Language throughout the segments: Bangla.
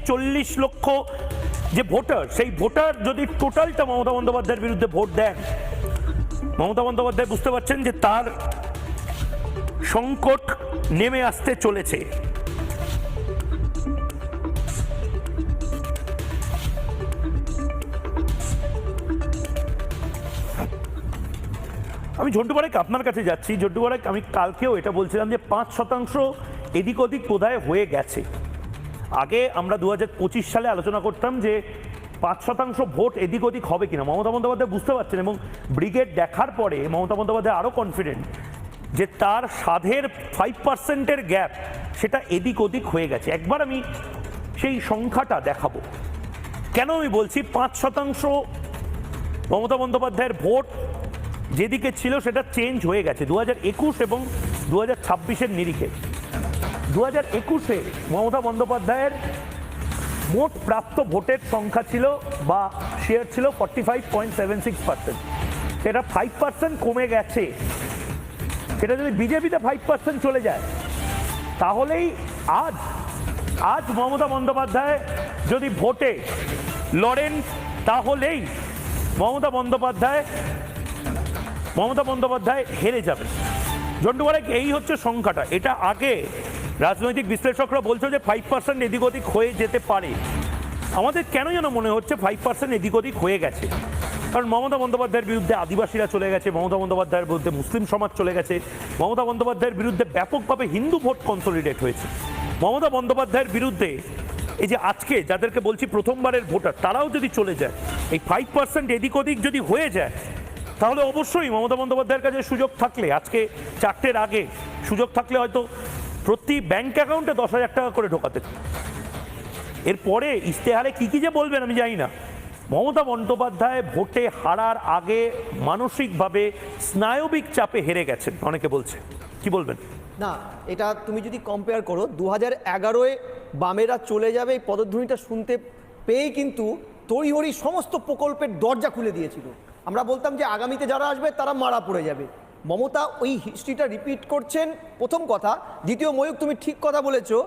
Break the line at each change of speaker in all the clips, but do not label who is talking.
40 লক্ষ যে ভোটার, সেই ভোটার যদি টোটালটা মমতা বন্দ্যোপাধ্যায়ের বিরুদ্ধে ভোট দেন, মমতা বন্দ্যোপাধ্যায় বুঝতে পারছেন যে তার সংকট নেমে আসতে চলেছে। আমি ঝন্টু বারেক আপনার কাছে যাচ্ছি। ঝন্টু বারেক, আমি কালকেও এটা বলছিলাম যে 5% এদিক ওদিক বোধহয় হয়ে গেছে। আগে আমরা 2025 সালে আলোচনা করতাম যে 5% ভোট এদিক ওদিক হবে কিনা। মমতা বন্দ্যোপাধ্যায় বুঝতে পারছেন এবং ব্রিগেড দেখার পরে মমতা বন্দ্যোপাধ্যায় আরও কনফিডেন্ট যে তার সাধের 5%-এর গ্যাপ সেটা এদিক ওদিক হয়ে গেছে। একবার আমি সেই সংখ্যাটা দেখাবো। কেন আমি বলছি 5% মমতা বন্দ্যোপাধ্যায়ের ভোট যেদিকে ছিল সেটা চেঞ্জ হয়ে গেছে 2021 এবং 2026-এর নিরিখে। 2021-এ মমতা বন্দ্যোপাধ্যায়ের মোট প্রাপ্ত ভোটের সংখ্যা ছিল বা শেয়ার ছিল 45.76%। সেটা 5% কমে গেছে। সেটা যদি বিজেপিতে 5% চলে যায় তাহলেই আজ মমতা বন্দ্যোপাধ্যায় যদি ভোটে লড়েন তাহলেই মমতা বন্দ্যোপাধ্যায় হেরে যাবে। ঝন্টু বারেক, এই হচ্ছে সংখ্যাটা। এটা আগে রাজনৈতিক বিশ্লেষকরা বলছে যে 5% এদিক ওদিক হয়ে যেতে পারে। আমাদের কেন যেন মনে হচ্ছে 5% এদিক ওদিক হয়ে গেছে, কারণ মমতা বন্দ্যোপাধ্যায়ের বিরুদ্ধে আদিবাসীরা চলে গেছে, মমতা বন্দ্যোপাধ্যায়ের বিরুদ্ধে মুসলিম সমাজ চলে গেছে, মমতা বন্দ্যোপাধ্যায়ের বিরুদ্ধে ব্যাপকভাবে হিন্দু ভোট কনসলিডেট হয়েছে। মমতা বন্দ্যোপাধ্যায়ের বিরুদ্ধে এই যে আজকে যাদেরকে বলছি প্রথমবারের ভোটার, তারাও যদি চলে যায়, এই 5% এদিক ওদিক যদি হয়ে যায়, তাহলে অবশ্যই মমতা বন্দ্যোপাধ্যায়ের কাছে সুযোগ থাকলে, আজকে 4টের আগে সুযোগ থাকলে হয়তো প্রতি ব্যাংক অ্যাকাউন্টে 10,000 টাকা করে ঢোকাতে। এরপরে ইশতেহারে কি যে বলবেন আমি জানি না। মমতা বন্দ্যোপাধ্যায় ভোটে হারার আগে মানসিকভাবে স্নায়বিক চাপে হেরে গেছেন অনেকে বলছে। কি বলবেন?
না, এটা তুমি যদি কম্পেয়ার করো 2011-এ বামেরা চলে যাবে এই পদধ্বনিটা শুনতে পেয়েই কিন্তু তড়িঘড়ি সমস্ত প্রকল্পের দরজা খুলে দিয়েছিল। আমরা বলতাম যে আগামীতে যারা আসবে তারা মারা পড়ে যাবে। মমতা ওই হিস্ট্রিটা রিপিট করছেন, প্রথম কথা। দ্বিতীয়, ময়ূক তুমি ঠিক কথা বলেছো,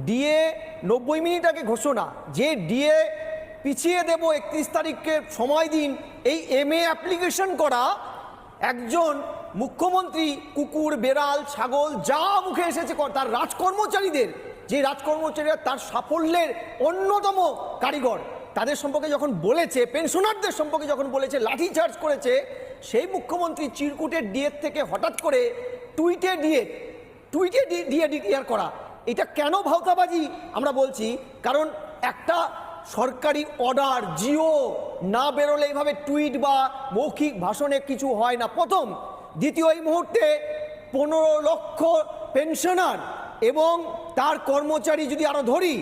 ডিএ 90 মিনিট আগে ঘোষণা যে ডিএ পিছিয়ে দেব 31 তারিখকে সময় দিন, এই MA অ্যাপ্লিকেশন করা একজন মুখ্যমন্ত্রী কুকুর বেড়াল ছাগল যা মুখে এসেছে তার রাজকর্মচারীদের, যে রাজকর্মচারীরা তার সাফল্যের অন্যতম কারিগর, তাদের সম্পর্কে যখন বলেছে, পেনশনারদের সম্পর্কে যখন বলেছে, লাঠিচার্জ করেছে, সেই মুখ্যমন্ত্রী চিরকুটের ডিএর থেকে হঠাৎ করে টুইটে ডিএ ডিক্লেয়ার করা, এটা কেন ভাওতাবাজি আমরা বলছি? কারণ একটা সরকারি অর্ডার জিও না বেরোলে এইভাবে টুইট বা মৌখিক ভাষণে কিছু হয় না, প্রথম। দ্বিতীয়, এই মুহূর্তে 15 লক্ষ পেনশনার এবং তার কর্মচারী যদি আরো ধরি,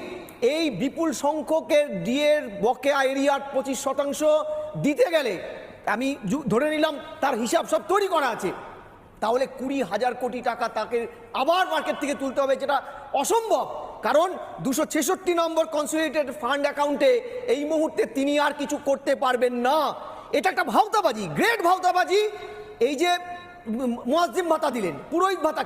এই বিপুল সংখ্যকের ডিএর বকেয়া এরিয়ার 25% দিতে গেলে, আমি ধরে নিলাম তার হিসাব সব তৈরি করা আছে, তাহলে 20,000 কোটি টাকা তাকে আবার মার্কেট থেকে তুলতে হবে, যেটা অসম্ভব। কারণ 266 নম্বর কনসলিডেটেড ফান্ড অ্যাকাউন্টে এই মুহূর্তে তিনি আর কিছু করতে পারবেন না। এটা একটা ভাওতাবাজি, গ্রেট ভাওতাবাজি। এই যে মুয়াজ্জিম ভাতা দিলেন, পুরোহিত ভাতা,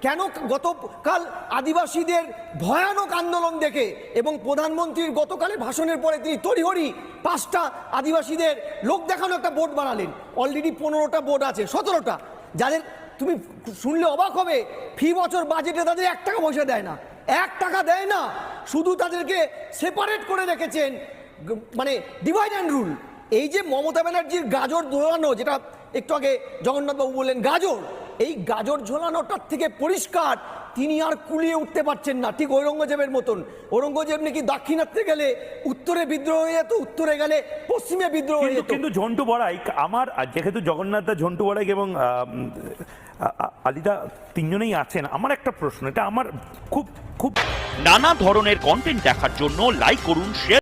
কেন গতকাল আদিবাসীদের ভয়ানক আন্দোলন দেখে এবং প্রধানমন্ত্রীর গতকালের ভাষণের পরে তিনি তড়িঘড়ি 5টা আদিবাসীদের লোক দেখানো একটা বোর্ড বানালেন। অলরেডি 15টা বোর্ড আছে, 17টা, যাদের তুমি শুনলে অবাক হবে, ফি বছর বাজেটে তাদের 1 টাকা পয়সা দেয় না, 1 টাকা দেয় না, শুধু তাদেরকে সেপারেট করে রেখেছেন, মানে ডিভাইড অ্যান্ড রুল। এই যে মমতা ব্যানার্জির গাজর ঝোলানো, যেটা একটু আগে জগন্নাথবাবু বললেন গাজর, এই গাজর ঝোলানোটার থেকে পরিষ্কার তিনি আর কুলিয়ে উঠতে পারছেন না। ঠিক ঔরঙ্গজেবের মতন। ঔরঙ্গজেব নাকি দাক্ষিণাত্যে গেলে উত্তরে বিদ্রোহ হয়ে যেত, উত্তরে গেলে পশ্চিমে বিদ্রোহ হয়ে যেত।
কিন্তু ঝন্টু বারাইক, আমার যেহেতু জগন্নাথ দা, ঝন্টু বারাইক এবং আলিদা তিনজনেই আছেন, আমার একটা প্রশ্ন, এটা আমার খুব
নানা ধরনের কন্টেন্ট দেখার জন্য লাইক করুন, শেয়ার